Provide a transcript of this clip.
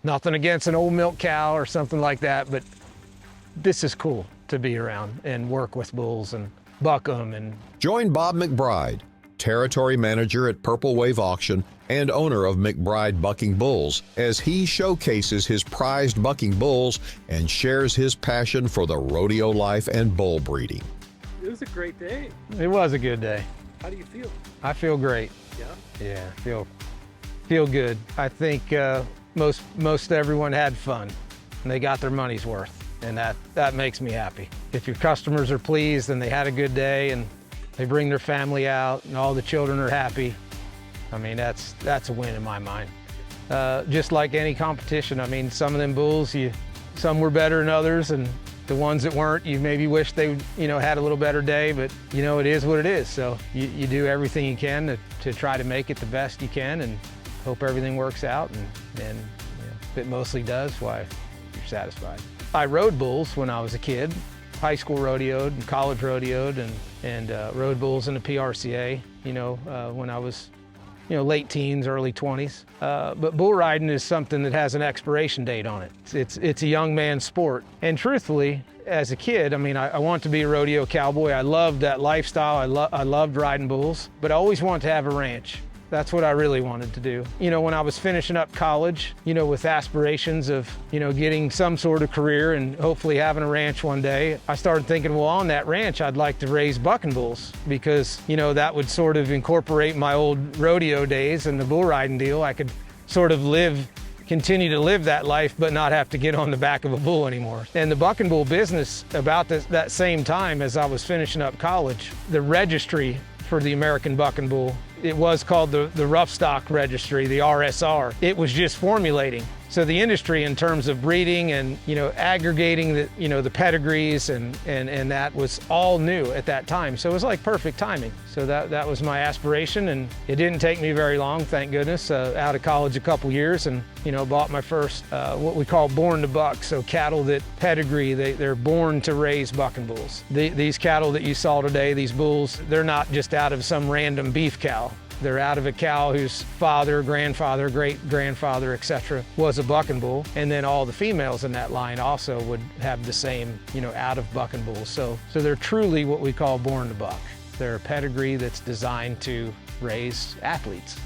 Nothing against an old milk cow or something like that, but this is cool to be around and work with bulls and buck them. And Join Bob McBride, Territory Manager at Purple Wave Auction and owner of McBride Bucking Bulls, as he showcases his prized bucking bulls and shares his passion for the rodeo life and bull breeding. It was a great day. it was a good day. How do you feel? I feel great. Yeah? Yeah, feel good. I think most everyone had fun and they got their money's worth, and that makes me happy. If your customers are pleased and they had a good day and they bring their family out and all the children are happy, I mean, that's a win in my mind. Just like any competition, I mean, some of them bulls, some were better than others, and the ones that weren't, you maybe wish they, had a little better day, but it is what it is. So you do everything you can to try to make it the best you can and hope everything works out, and if it mostly does, why, you're satisfied. I rode bulls when I was a kid. High school rodeoed and college rodeoed and rode bulls in the PRCA, when I was, late teens, early 20s. But bull riding is something that has an expiration date on it. It's a young man's sport. And truthfully, as a kid, I mean, I want to be a rodeo cowboy. I loved that lifestyle. I loved riding bulls, but I always wanted to have a ranch. That's what I really wanted to do. When I was finishing up college, with aspirations of, getting some sort of career and hopefully having a ranch one day, I started thinking, well, on that ranch, I'd like to raise bucking bulls because, that would sort of incorporate my old rodeo days and the bull riding deal. I could sort of continue to live that life, but not have to get on the back of a bull anymore. And the bucking bull business, about that same time as I was finishing up college, the registry for the American bucking bull, it was called the Rough Stock Registry, the RSR. It was just formulating. So the industry, in terms of breeding and aggregating the pedigrees and that was all new at that time. So it was like perfect timing. So that was my aspiration, and it didn't take me very long, thank goodness. Out of college a couple years, and bought my first what we call born to buck. So cattle that pedigree, they're born to raise bucking bulls. These cattle that you saw today, these bulls, they're not just out of some random beef cow. They're out of a cow whose father, grandfather, great-grandfather, etc. was a bucking bull. And then all the females in that line also would have the same, out of bucking bulls. So they're truly what we call born to buck. They're a pedigree that's designed to raise athletes.